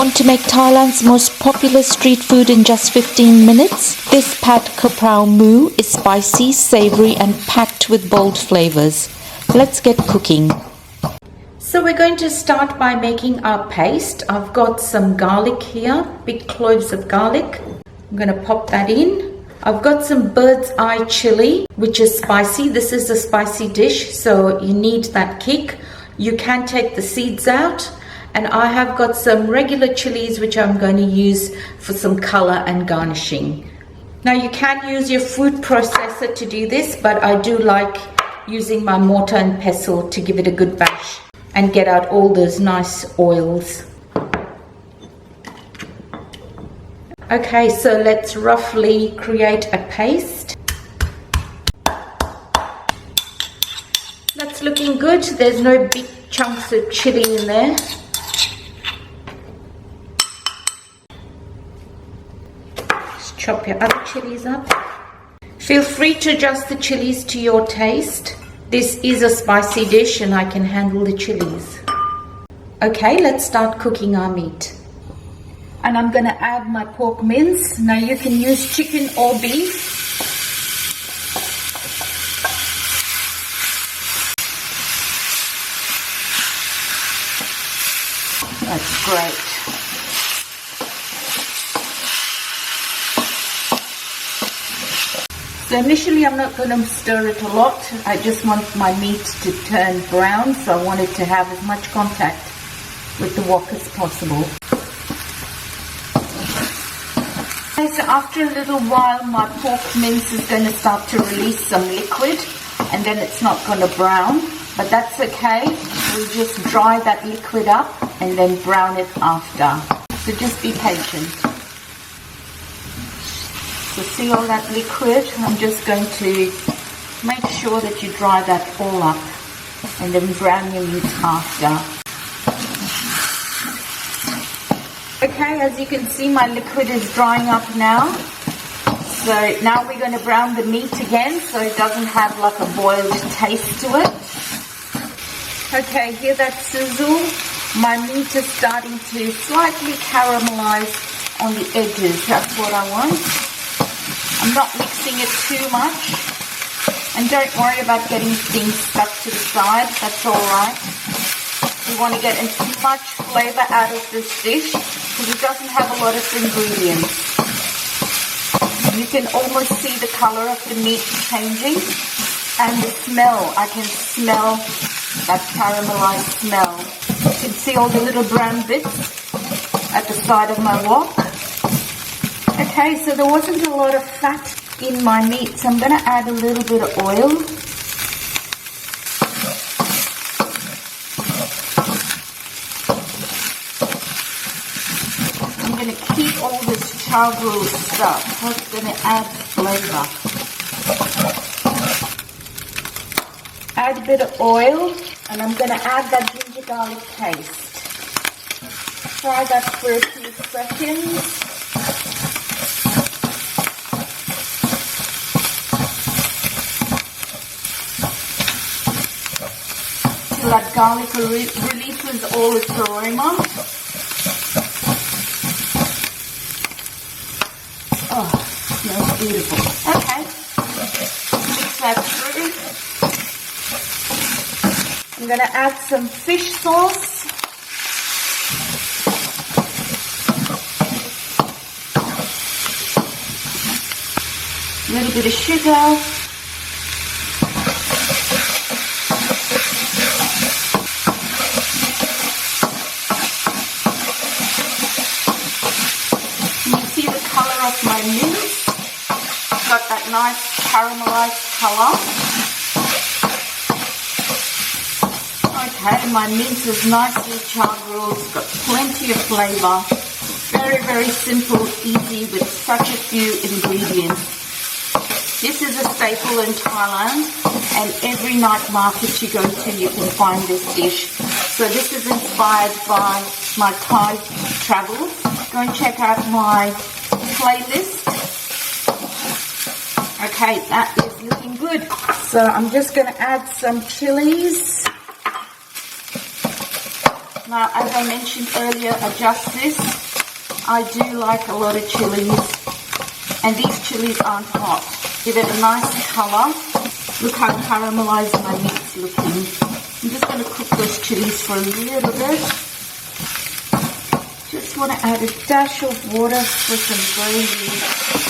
Want to make Thailand's most popular street food in just 15 minutes? This pad kaprao moo is spicy, savory and packed with bold flavors. Let's get cooking. So we're going to start by making our paste. I've got some garlic here, big cloves of garlic. I'm going to pop that in. I've got some bird's eye chili, which is spicy. This is a spicy dish, so you need that kick. You can take the seeds out. And I have got some regular chilies which I'm going to use for some color and garnishing. Now you can use your food processor to do this, but I do like using my mortar and pestle to give it a good bash and get out all those nice oils. Okay, so let's roughly create a paste. That's looking good. There's no big chunks of chili in there. Chop your other chilies up. Feel free to adjust the chilies to your taste. This is a spicy dish and I can handle the chilies. Okay, let's start cooking our meat. And I'm going to add my pork mince. Now you can use chicken or beef. That's great. So initially I'm not going to stir it a lot. I just want my meat to turn brown, so I want it to have as much contact with the wok as possible. Okay, so after a little while my pork mince is going to start to release some liquid and then it's not going to brown, but that's okay. We'll just dry that liquid up and then brown it after. So just be patient. So see all that liquid? I'm just going to make sure that you dry that all up and then brown your meat after. Okay, as you can see my liquid is drying up now. So now we're going to brown the meat again so it doesn't have like a boiled taste to it. Okay, hear that sizzle? My meat is starting to slightly caramelize on the edges. That's what I want. I'm not mixing it too much, and don't worry about getting things stuck to the side, that's alright. You want to get as much flavour out of this dish because it doesn't have a lot of ingredients. You can almost see the colour of the meat changing and the smell. I can smell that caramelized smell. You can see all the little brown bits at the side of my wok. Okay, so there wasn't a lot of fat in my meat, so I'm going to add a little bit of oil. I'm going to keep all this char grill stuff. That's going to add flavor. Add a bit of oil, and I'm going to add that ginger garlic paste. Fry that for a few seconds. That garlic releases all its aroma. Oh, smells beautiful. Okay, mix that through. I'm going to add some fish sauce. A little bit of sugar. My mince got that nice caramelized color. Okay, my mince is nicely char grilled, it's got plenty of flavor. Very, very simple, easy with such a few ingredients. This is a staple in Thailand, and every night market you go to you can find this dish. So this is inspired by my Thai travels. Go and check out my playlist. Okay, that is looking good. So I'm just going to add some chilies. Now, as I mentioned earlier, adjust this. I do like a lot of chilies, and these chilies aren't hot. Give it a nice color. Look how caramelized my meat's looking. I'm just going to cook those chilies for a little bit. Just want to add a dash of water for some gravy.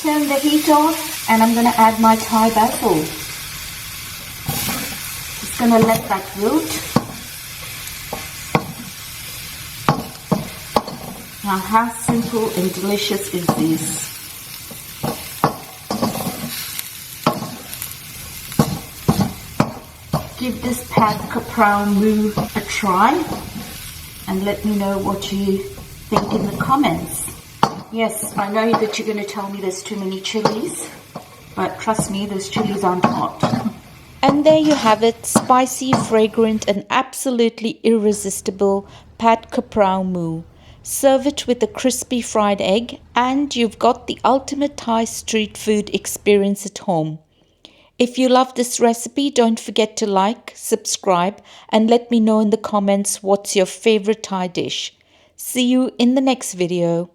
Turn the heat off, and I'm going to add my Thai basil. Just going to let that wilt. Now, how simple and delicious is this? Give this pad kaprao moo a try and let me know what you think in the comments. Yes, I know that you're going to tell me there's too many chilies, but trust me, those chilies aren't hot. And there you have it, spicy, fragrant and absolutely irresistible pad kaprao moo. Serve it with a crispy fried egg and you've got the ultimate Thai street food experience at home. If you love this recipe, don't forget to like, subscribe and let me know in the comments what's your favorite Thai dish. See you in the next video.